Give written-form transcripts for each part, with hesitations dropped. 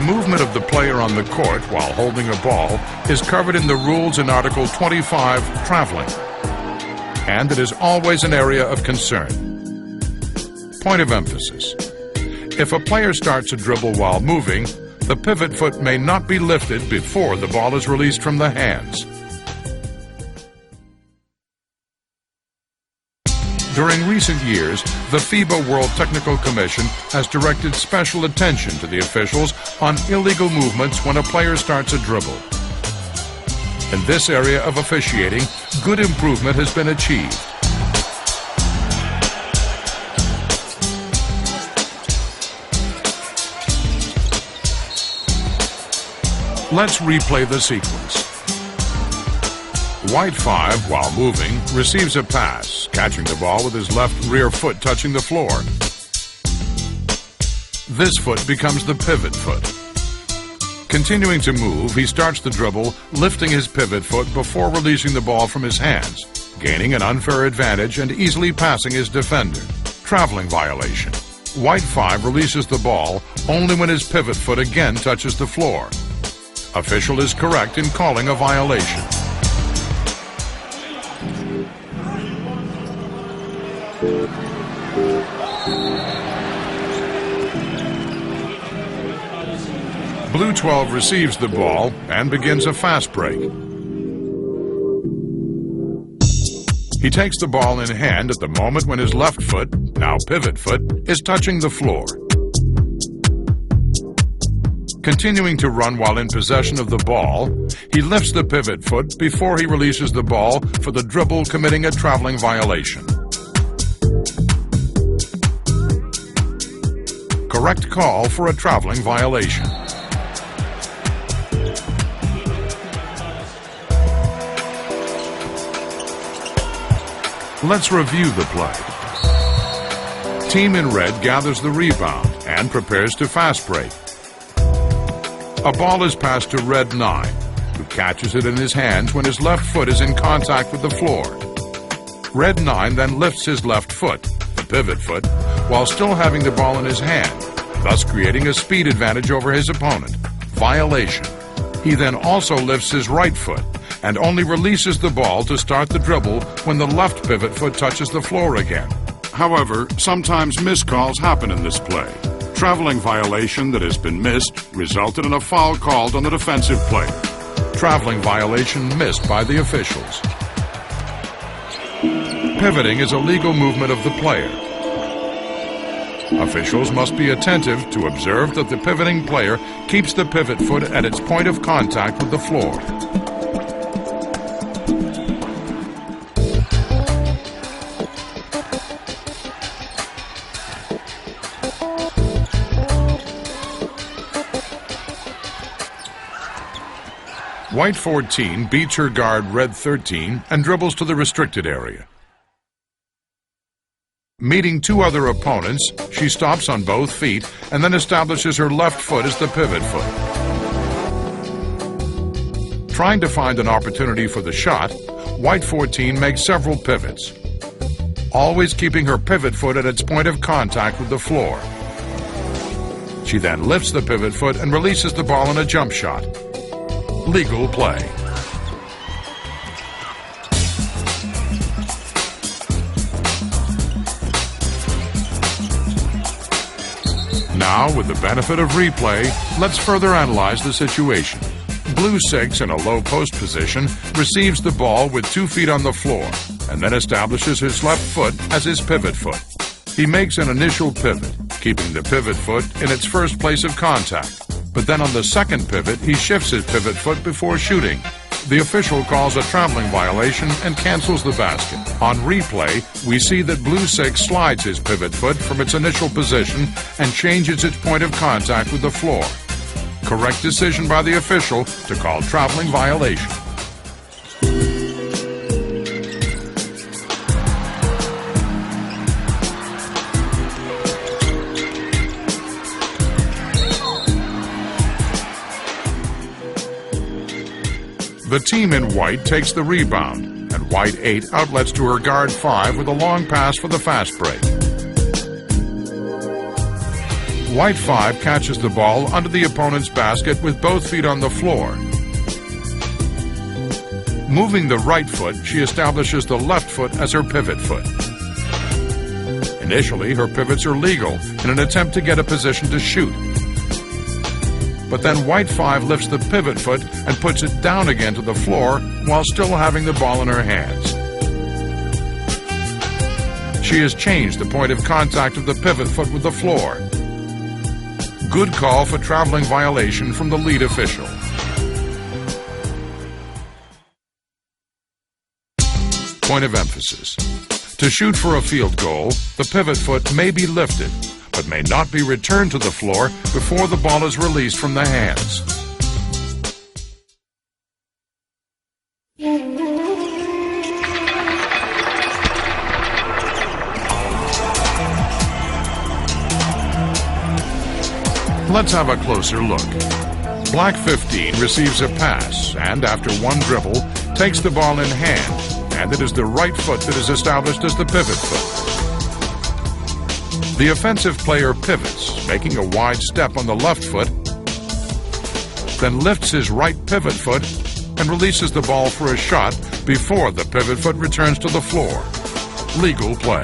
movement of the player on the court while holding a ball is covered in the rules in Article 25, traveling, and it is always an area of concern. Point of emphasis. If a player starts a dribble while moving, the pivot foot may not be lifted before the ball is released from the hands. During recent years, the FIBA World Technical Commission has directed special attention to the officials on illegal movements when a player starts a dribble. In this area of officiating, good improvement has been achieved. Let's replay the sequence. White 5, while moving, receives a pass, catching the ball with his left rear foot touching the floor. This foot becomes the pivot foot. Continuing to move, he starts the dribble, lifting his pivot foot before releasing the ball from his hands, gaining an unfair advantage and easily passing his defender. Traveling violation. White 5 releases the ball only when his pivot foot again touches the floor. Official is correct in calling a violation. Blue 12 receives the ball and begins a fast break. He takes the ball in hand at the moment when his left foot, now pivot foot, is touching the floor. Continuing to run while in possession of the ball, he lifts the pivot foot before he releases the ball for the dribble, committing a traveling violation. Correct call for a traveling violation. Let's review the play. Team in red gathers the rebound and prepares to fast break. A ball is passed to red 9, who catches it in his hands when his left foot is in contact with the floor. Red 9 then lifts his left foot, the pivot foot, while still having the ball in his hand, thus creating a speed advantage over his opponent. Violation. He then also lifts his right foot and only releases the ball to start the dribble when the left pivot foot touches the floor again. However, sometimes miscalls happen in this play. Traveling violation that has been missed resulted in a foul called on the defensive player. Traveling violation missed by the officials. Pivoting is a legal movement of the player. Officials must be attentive to observe that the pivoting player keeps the pivot foot at its point of contact with the floor. White 14 beats her guard red 13 and dribbles to the restricted area. Meeting two other opponents, she stops on both feet and then establishes her left foot as the pivot foot. Trying to find an opportunity for the shot, White 14 makes several pivots, always keeping her pivot foot at its point of contact with the floor. She then lifts the pivot foot and releases the ball in a jump shot. Legal play. Now, with the benefit of replay, let's further analyze the situation. Blue 6 in a low post position receives the ball with 2 feet on the floor and then establishes his left foot as his pivot foot. He makes an initial pivot, keeping the pivot foot in its first place of contact. But then on the second pivot, he shifts his pivot foot before shooting. The official calls a traveling violation and cancels the basket. On replay, we see that Blue 6 slides his pivot foot from its initial position and changes its point of contact with the floor. Correct decision by the official to call traveling violation. The team in white takes the rebound, and White 8 outlets to her guard 5 with a long pass for the fast break. White 5 catches the ball under the opponent's basket with both feet on the floor. Moving the right foot, she establishes the left foot as her pivot foot. Initially, her pivots are legal in an attempt to get a position to shoot. But then White 5 lifts the pivot foot and puts it down again to the floor while still having the ball in her hands. She has changed the point of contact of the pivot foot with the floor. Good call for traveling violation from the lead official. Point of emphasis. To shoot for a field goal, the pivot foot may be lifted, but may not be returned to the floor before the ball is released from the hands. Let's have a closer look. Black 15 receives a pass and, after one dribble, takes the ball in hand, and it is the right foot that is established as the pivot foot. The offensive player pivots, making a wide step on the left foot, then lifts his right pivot foot and releases the ball for a shot before the pivot foot returns to the floor. Legal play.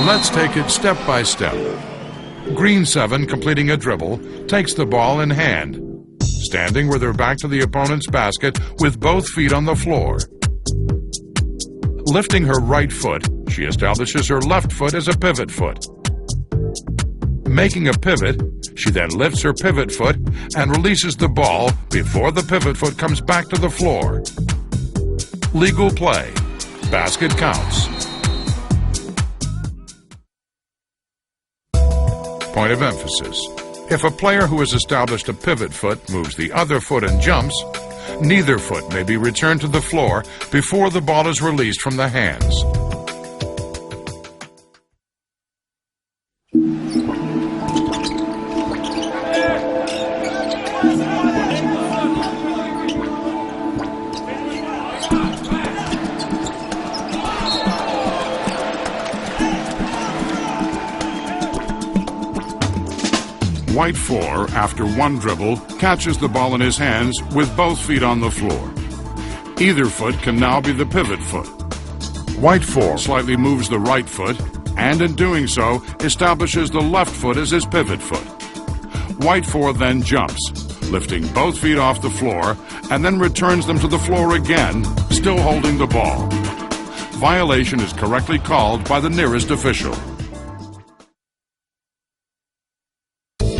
Let's take it step by step. Green 7, completing a dribble, takes the ball in hand, standing with her back to the opponent's basket with both feet on the floor. Lifting her right foot, she establishes her left foot as a pivot foot. Making a pivot, she then lifts her pivot foot and releases the ball before the pivot foot comes back to the floor. Legal play. Basket counts. Point of emphasis. If a player who has established a pivot foot moves the other foot and jumps, neither foot may be returned to the floor before the ball is released from the hands. White 4, after one dribble, catches the ball in his hands with both feet on the floor. Either foot can now be the pivot foot. White 4 slightly moves the right foot, and in doing so, establishes the left foot as his pivot foot. White 4 then jumps, lifting both feet off the floor, and then returns them to the floor again, still holding the ball. Violation is correctly called by the nearest official.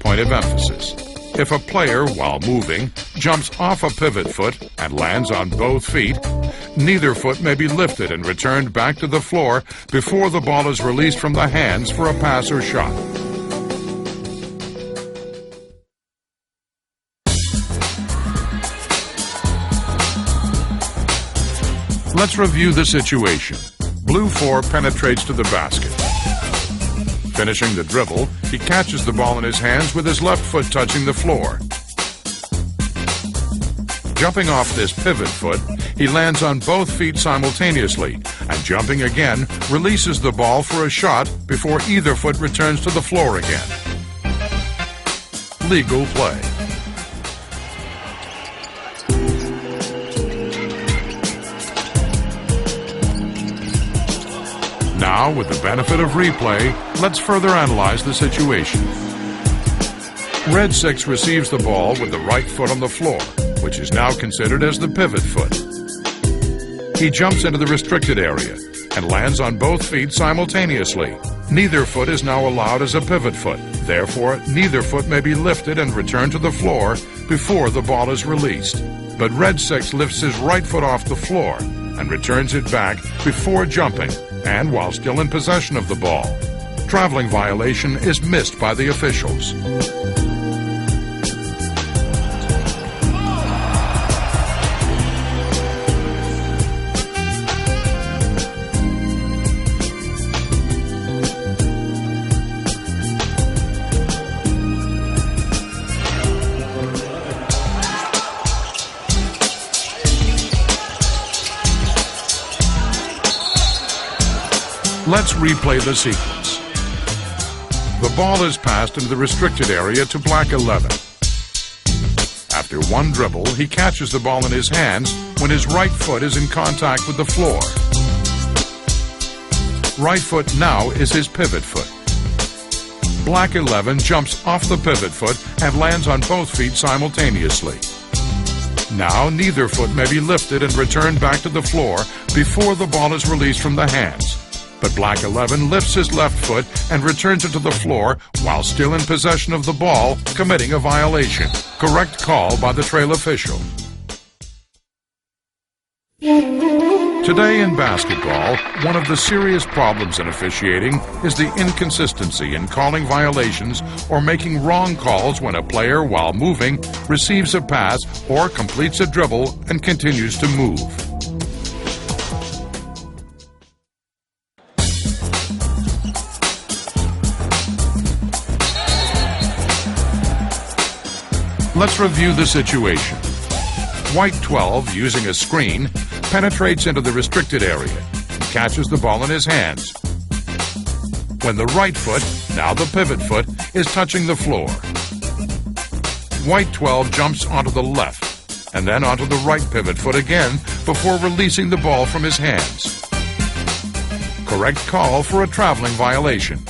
Point of emphasis. If a player, while moving, jumps off a pivot foot and lands on both feet, neither foot may be lifted and returned back to the floor before the ball is released from the hands for a pass or shot. Let's review the situation. Blue 4 penetrates to the basket. Finishing the dribble, he catches the ball in his hands with his left foot touching the floor. Jumping off this pivot foot, he lands on both feet simultaneously, and jumping again, releases the ball for a shot before either foot returns to the floor again. Legal play. Now, with the benefit of replay, let's further analyze the situation. Red 6 receives the ball with the right foot on the floor, which is now considered as the pivot foot. He jumps into the restricted area and lands on both feet simultaneously. Neither foot is now allowed as a pivot foot. Therefore, neither foot may be lifted and returned to the floor before the ball is released. But Red 6 lifts his right foot off the floor and returns it back before jumping and while still in possession of the ball. Traveling violation is missed by the officials. Let's replay the sequence. The ball is passed into the restricted area to black 11. After one dribble, he catches the ball in his hands when his right foot is in contact with the floor. Right foot now is his pivot foot. Black 11 jumps off the pivot foot and lands on both feet simultaneously. Now neither foot may be lifted and returned back to the floor before the ball is released from the hands. But Black 11 lifts his left foot and returns it to the floor while still in possession of the ball, committing a violation. Correct call by the trail official. Today in basketball, one of the serious problems in officiating is the inconsistency in calling violations or making wrong calls when a player, while moving, receives a pass or completes a dribble and continues to move. Let's review the situation. White 12, using a screen, penetrates into the restricted area and catches the ball in his hands. When the right foot, now the pivot foot, is touching the floor. White 12 jumps onto the left and then onto the right pivot foot again before releasing the ball from his hands. Correct call for a traveling violation.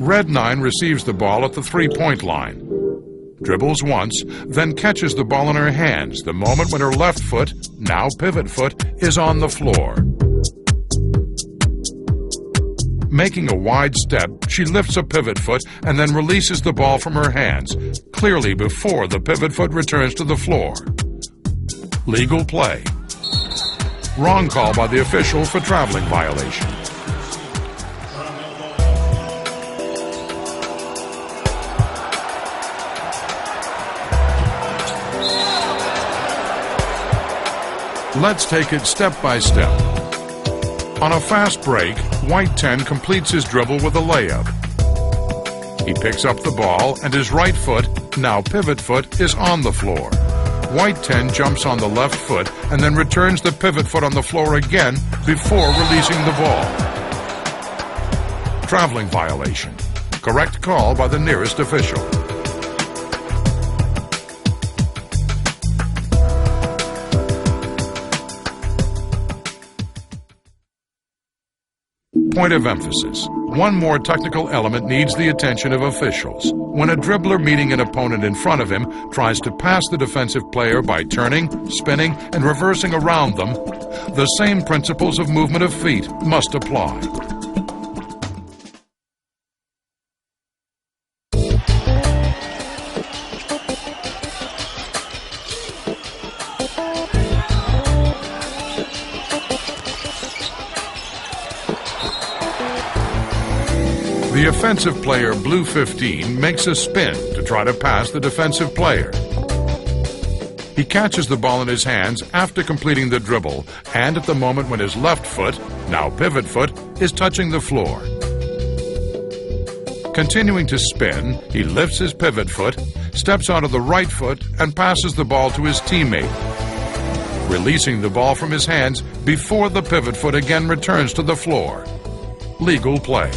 Red 9 receives the ball at the three-point line, dribbles once, then catches the ball in her hands the moment when her left foot, now pivot foot, is on the floor. Making a wide step, she lifts a pivot foot and then releases the ball from her hands, clearly before the pivot foot returns to the floor. Legal play. Wrong call by the official for traveling violation. Let's take it step by step. On a fast break, White 10 completes his dribble with a layup. He picks up the ball and his right foot, now pivot foot, is on the floor. White 10 jumps on the left foot and then returns the pivot foot on the floor again before releasing the ball. Traveling violation. Correct call by the nearest official. Point of emphasis. One more technical element needs the attention of officials. When a dribbler meeting an opponent in front of him tries to pass the defensive player by turning, spinning, and reversing around them, the same principles of movement of feet must apply. The offensive player, blue 15, makes a spin to try to pass the defensive player. He catches the ball in his hands after completing the dribble and at the moment when his left foot, now pivot foot, is touching the floor. Continuing to spin, he lifts his pivot foot, steps onto the right foot, and passes the ball to his teammate, releasing the ball from his hands before the pivot foot again returns to the floor. Legal play.